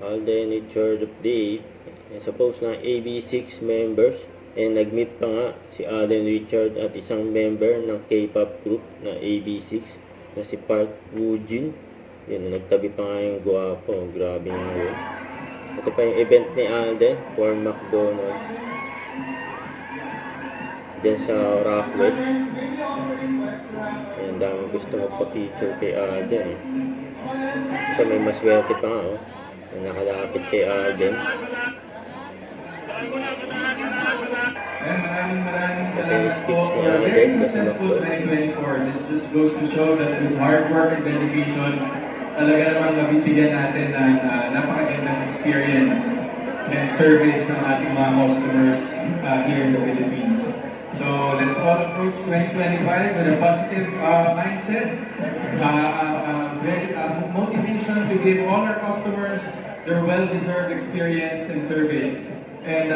Alden Richard update. Suppose na AB6 members. Nag-meet pa nga si Alden Richard at isang member ng K-pop group na AB6 na si Park Woojin. Yun, nagtabi pa nga yung gwapo. Grabe nga yun. Ito pa yung event ni Alden for McDonald's. Diyan sa Rockwell. Ayan, dami gusto magpa-picture kay Alden. So may maswerte pa nga, nakalapit kay Alden. Maraming salamat po for a very successful 2024. This just goes to show that with hard work and dedication, talaga namang mabibigyan natin ng napakagandang experience and service ng ating mga customers here in the Philippines. So let's all approach 2025 with a positive mindset, motivation to give all our customers their well-deserved experience and service. And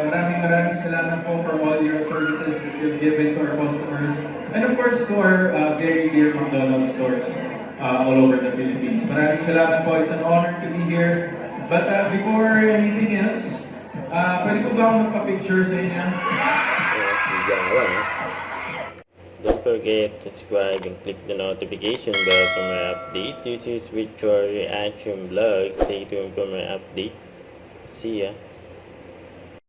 maraming salamat po for all your services that you've given to our customers. And of course to our very dear McDonald's stores all over the Philippines. Maraming salamat po. It's an honor to be here. But before anything else, pwede ko ba akong magpa-picture sa inyo? Don't forget to subscribe and click the notification bell for my update. This is Richard Reaction Vlog. Stay tuned for my update. See ya.